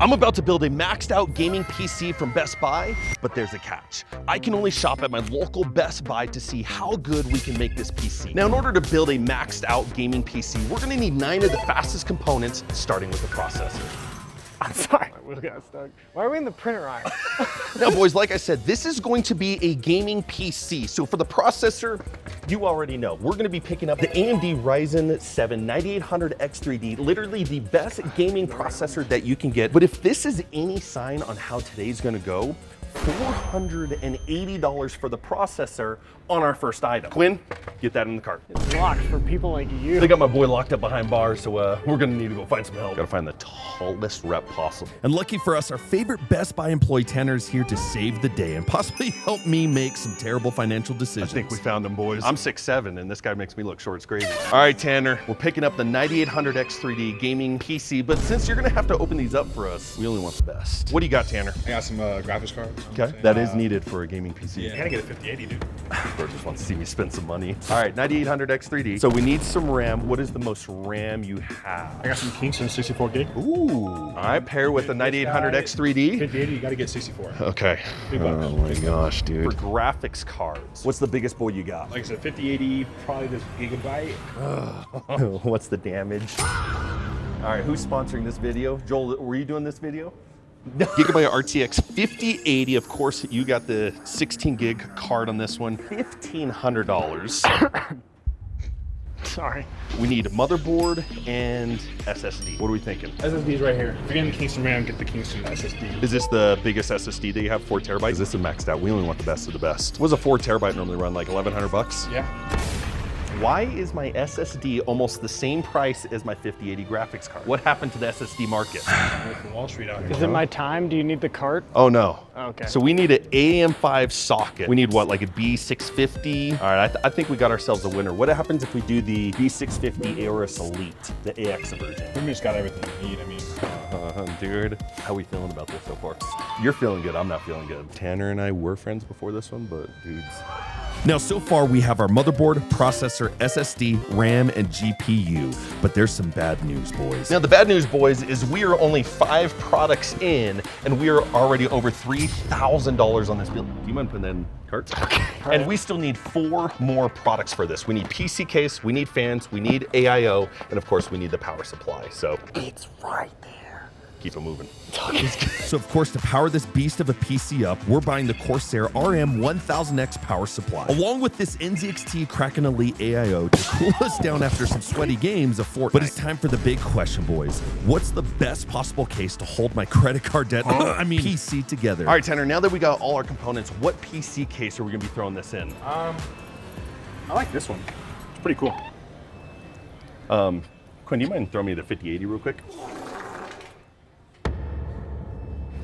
I'm about to build a maxed out gaming PC from Best Buy, but there's a catch. I can only shop at my local Best Buy to see how good we can make this PC. Now, in order to build a maxed out gaming PC, we're gonna need 9 of the fastest components, starting with the processor. I'm sorry, my wheel got stuck. Why are we in the printer aisle? Now, boys, like I said, this is going to be a gaming PC. So for the processor, you already know. We're gonna be picking up the AMD Ryzen 7 9800X3D, literally the best gaming processor that you can get. But if this is any sign on how today's gonna go, $480 for the processor on our first item. Quinn, get that in the cart. It's locked for people like you. They got my boy locked up behind bars, so we're gonna need to go find some help. Gotta find the tallest rep possible. And lucky for us, our favorite Best Buy employee Tanner is here to save the day and possibly help me make some terrible financial decisions. I think we found him, boys. I'm 6'7", and this guy makes me look short. It's crazy. All right, Tanner, we're picking up the 9800X3D gaming PC, but since you're gonna have to open these up for us, we only want the best. What do you got, Tanner? I got some graphics cards. Okay, that is needed for a gaming PC. Yeah, I gotta get a 5080, dude. Bro just wants to see me spend some money. All right, 9800X3D. So we need some RAM. What is the most RAM you have? I got some Kingston 64 gig. Ooh. All right, pair with the 9800X3D. 5080, you gotta get 64. Okay. Big bucks. Oh my gosh, dude. For graphics cards, what's the biggest boy you got? Like I said, 5080, probably this gigabyte. What's the damage? All right, who's sponsoring this video? Joel, were you doing this video? Gigabyte RTX 5080. Of course, you got the 16 gig card on this one. $1,500. Sorry. We need a motherboard and SSD. What are we thinking? SSD's right here. If you're getting the Kingston RAM, get the Kingston SSD. Is this the biggest SSD that you have, 4 terabytes? Is this a maxed out? We only want the best of the best. What does a 4 terabyte normally run, like 1,100 bucks? Yeah. Why is my SSD almost the same price as my 5080 graphics card? What happened to the SSD market? From Wall Street out here. Is it my time? Do you need the cart? Oh no. Okay. So we need an AM5 socket. We need what, like a B650? All right, I think we got ourselves a winner. What happens if we do the B650 Aorus Elite, the AX version? We just got everything you need, I mean. Dude, how are we feeling about this so far? You're feeling good, I'm not feeling good. Tanner and I were friends before this one, but dudes. Now, so far we have our motherboard, processor, SSD, RAM, and GPU, but there's some bad news, boys. Now, the bad news, boys, is we are only 5 products in, and we are already over $3,000 on this build. Do you mind putting that in cart? Okay. And we still need 4 more products for this. We need PC case, we need fans, we need AIO, and of course, we need the power supply. So it's right there. Keep it moving. So of course, to power this beast of a PC up, we're buying the Corsair RM1000X power supply, along with this NZXT Kraken Elite AIO to cool us down after some sweaty games of Fortnite. But it's time for the big question, boys. What's the best possible case to hold my credit card debt, PC together? All right, Tanner, now that we got all our components, what PC case are we gonna be throwing this in? I like this one. It's pretty cool. Quinn, do you mind throwing me the 5080 real quick?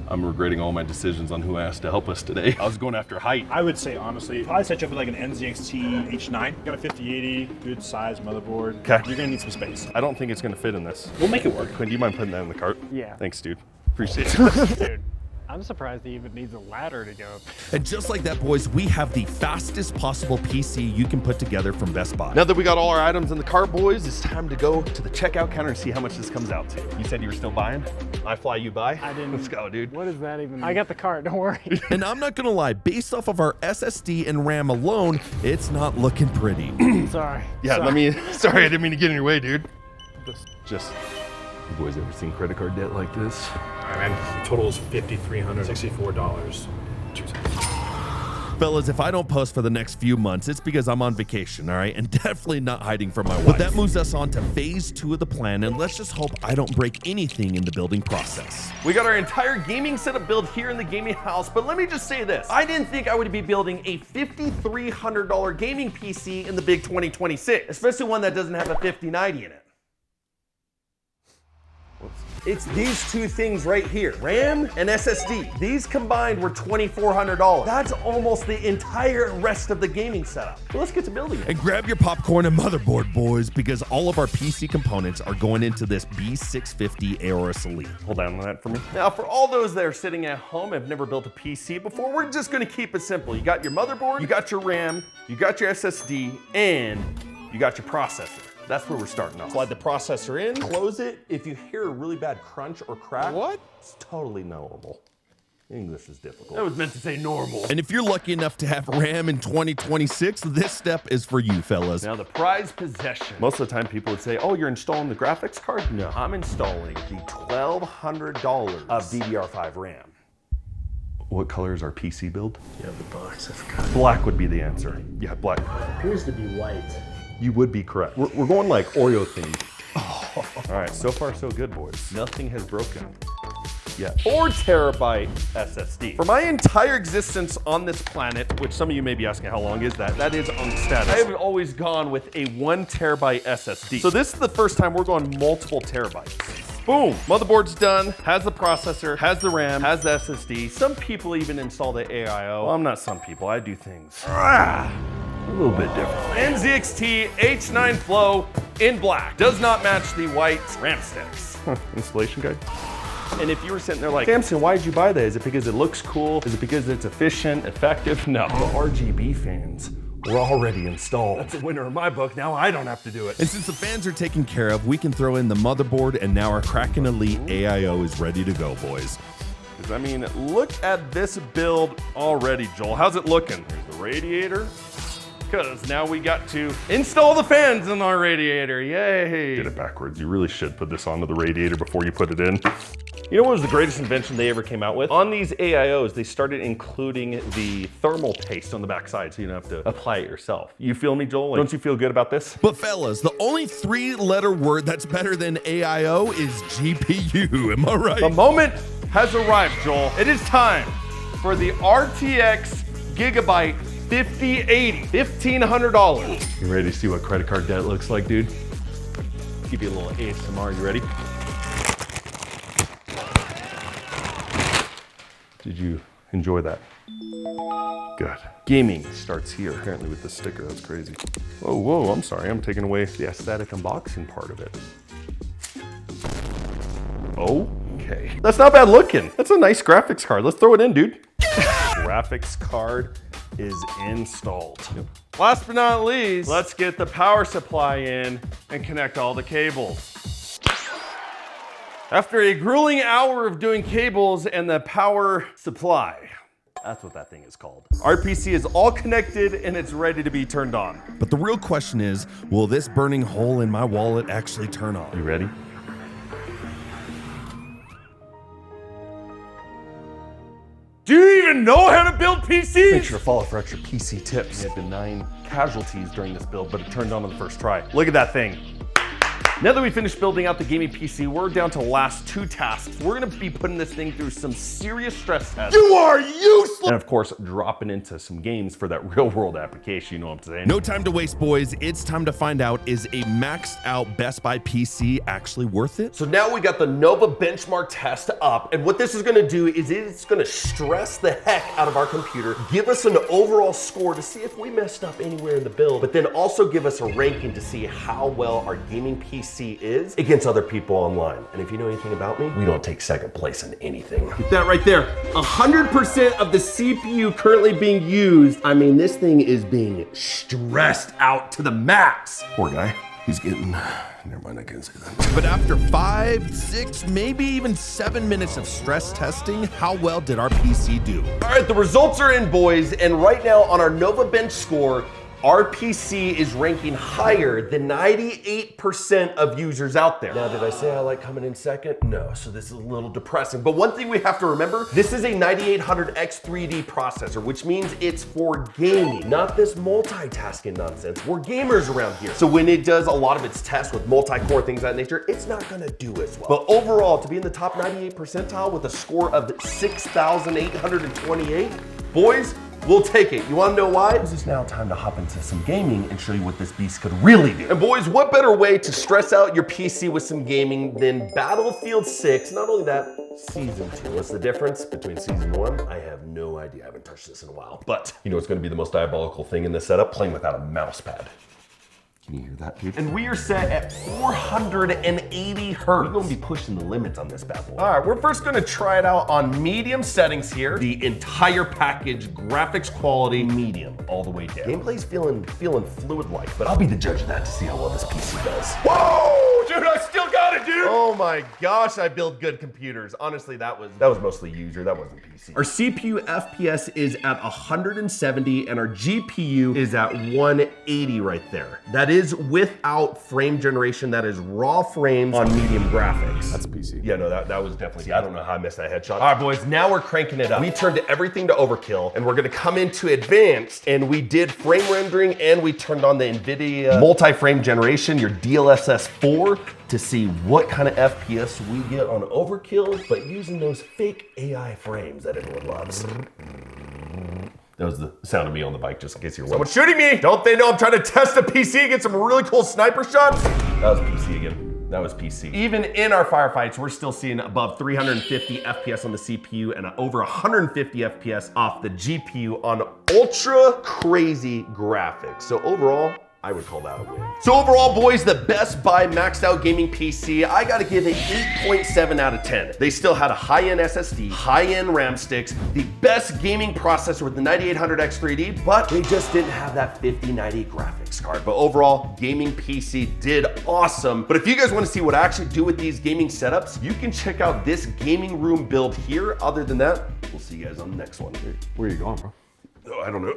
I'm regretting all my decisions on who asked to help us today. I was going after height. I would say, honestly, probably set you up with like an NZXT H9. Got a 5080, good size motherboard. Okay. You're gonna need some space. I don't think it's gonna fit in this. We'll make it work. Quinn, do you mind putting that in the cart? Yeah. Thanks, dude. Appreciate it. Dude, I'm surprised he even needs a ladder to go up. And just like that, boys, we have the fastest possible PC you can put together from Best Buy. Now that we got all our items in the cart, boys, it's time to go to the checkout counter and see how much this comes out to. You said you were still buying? I fly, you buy? I didn't. Let's go, dude. What does that even mean? I got the cart, don't worry. And I'm not gonna lie, based off of our SSD and RAM alone, it's not looking pretty. Sorry. Yeah, Sorry. sorry, I didn't mean to get in your way, dude. Just, you boys ever seen credit card debt like this? All right, man. Total is $5,364. 2 cents. Fellas, if I don't post for the next few months, it's because I'm on vacation, all right? And definitely not hiding from my wife. But that moves us on to phase 2 of the plan, and let's just hope I don't break anything in the building process. We got our entire gaming setup built here in the gaming house, but let me just say this. I didn't think I would be building a $5,300 gaming PC in the big 2026, especially one that doesn't have a 5090 in it. It's these 2 things right here, RAM and SSD. These combined were $2,400. That's almost the entire rest of the gaming setup. So let's get to building it. And grab your popcorn and motherboard, boys, because all of our PC components are going into this B650 Aorus Elite. Hold on that for me. Now, for all those that are sitting at home and have never built a PC before, we're just gonna keep it simple. You got your motherboard, you got your RAM, you got your SSD, and you got your processor. That's where we're starting off. Slide the processor in, close it. If you hear a really bad crunch or crack, it's totally normal. English is difficult. That was meant to say normal. And if you're lucky enough to have RAM in 2026, this step is for you, fellas. Now the prized possession. Most of the time people would say, oh, you're installing the graphics card? No, I'm installing the $1,200 of DDR5 RAM. What color is our PC build? Yeah, the box, I forgot. Black would be the answer. Yeah, black. It appears to be white. You would be correct. We're going like Oreo themed. Oh. All right, so far so good, boys. Nothing has broken. Yeah, 4 terabyte SSD. For my entire existence on this planet, which some of you may be asking how long is that? That is on status. I have always gone with a 1 terabyte SSD. So this is the first time we're going multiple terabytes. Boom, motherboard's done, has the processor, has the RAM, has the SSD. Some people even install the AIO. Well, I'm not some people, I do things a little bit different. NZXT H9 Flow in black. Does not match the white RAM sticks. Installation guide. And if you were sitting there like, Samson, why did you buy that? Is it because it looks cool? Is it because it's efficient, effective? No, the RGB fans were already installed. That's a winner in my book. Now I don't have to do it. And since the fans are taken care of, we can throw in the motherboard, and now our Kraken Elite AIO is ready to go, boys. I mean, look at this build already, Joel. How's it looking? There's the radiator. Because now we got to install the fans in our radiator. Yay. Did it backwards. You really should put this onto the radiator before you put it in. You know what was the greatest invention they ever came out with? On these AIOs, they started including the thermal paste on the backside so you don't have to apply it yourself. You feel me, Joel? Like, don't you feel good about this? But fellas, the only 3-letter word that's better than AIO is GPU, am I right? The moment has arrived, Joel. It is time for the RTX Gigabyte 5080, $1,500. You ready to see what credit card debt looks like, dude? Give you a little ASMR, you ready? Did you enjoy that? Good. Gaming starts here, apparently with this sticker, that's crazy. Oh, whoa, I'm sorry, I'm taking away the aesthetic unboxing part of it. Okay. That's not bad looking. That's a nice graphics card. Let's throw it in, dude. Graphics card is installed. Last but not least, let's get the power supply in and connect all the cables. After a grueling hour of doing cables and the power supply, that's what that thing is called. Our PC is all connected and it's ready to be turned on. But the real question is, will this burning hole in my wallet actually turn on? You ready? Do you even know how to build PCs? Make sure to follow for extra PC tips. There have been 9 casualties during this build, but it turned on the first try. Look at that thing. Now that we finished building out the gaming PC, we're down to the last 2 tasks. We're gonna be putting this thing through some serious stress tests. You are useless! And of course, dropping into some games for that real world application, you know what I'm saying? No time to waste, boys. It's time to find out, is a maxed out Best Buy PC actually worth it? So now we got the Nova benchmark test up, and what this is gonna do is it's gonna stress the heck out of our computer, give us an overall score to see if we messed up anywhere in the build, but then also give us a ranking to see how well our gaming PC is against other people online. And if you know anything about me, we don't take second place in anything. Get that right there. 100% of the CPU currently being used. I mean, this thing is being stressed out to the max. Poor guy. He's getting, never mind, I can't say that. But after 5, 6, maybe even 7 minutes of stress testing, how well did our PC do? All right, the results are in, boys. And right now on our Nova Bench score, our PC is ranking higher than 98% of users out there. Now, did I say I like coming in second? No, so this is a little depressing. But one thing we have to remember, this is a 9800X 3D processor, which means it's for gaming, not this multitasking nonsense. We're gamers around here. So when it does a lot of its tests with multi-core things of that nature, it's not gonna do as well. But overall, to be in the top 98 percentile with a score of 6,828, boys, we'll take it. You wanna know why? Because it's now time to hop into some gaming and show you what this beast could really do. And boys, what better way to stress out your PC with some gaming than Battlefield 6? Not only that, Season 2. What's the difference between Season 1? I have no idea. I haven't touched this in a while. But you know what's gonna be the most diabolical thing in this setup? Playing without a mouse pad. Can you hear that, dude? And we are set at 480 hertz. We're gonna be pushing the limits on this bad boy. All right, we're first gonna try it out on medium settings here. The entire package, graphics quality, medium, all the way down. Gameplay's feeling fluid-like, but I'll be the judge of that to see how well this PC does. Whoa, dude, I still got it, dude! Oh my gosh, I build good computers. Honestly, that was mostly user, that wasn't PC. Our CPU FPS is at 170, and our GPU is at 180 right there. That is without frame generation. That is raw frames on medium graphics. That's PC. Yeah, no, that was definitely, I don't know how I missed that headshot. All right, boys, now we're cranking it up. We turned everything to overkill, and we're gonna come into advanced, and we did frame rendering, and we turned on the NVIDIA multi-frame generation, your DLSS 4, to see what kind of FPS we get on overkill, but using those fake AI frames that everyone loves. That was the sound of me on the bike, just in case you're wondering. Someone's shooting me! Don't they know I'm trying to test a PC, get some really cool sniper shots? That was PC again. That was PC. Even in our firefights, we're still seeing above 350 FPS on the CPU and over 150 FPS off the GPU on ultra crazy graphics. So overall, I would call that a win. So overall, boys, the Best Buy maxed out gaming PC, I gotta give it 8.7 out of 10. They still had a high-end SSD, high-end RAM sticks, the best gaming processor with the 9800X 3D, but they just didn't have that 5090 graphics card. But overall, gaming PC did awesome. But if you guys wanna see what I actually do with these gaming setups, you can check out this gaming room build here. Other than that, we'll see you guys on the next one. Where are you going, bro? Oh, I don't know.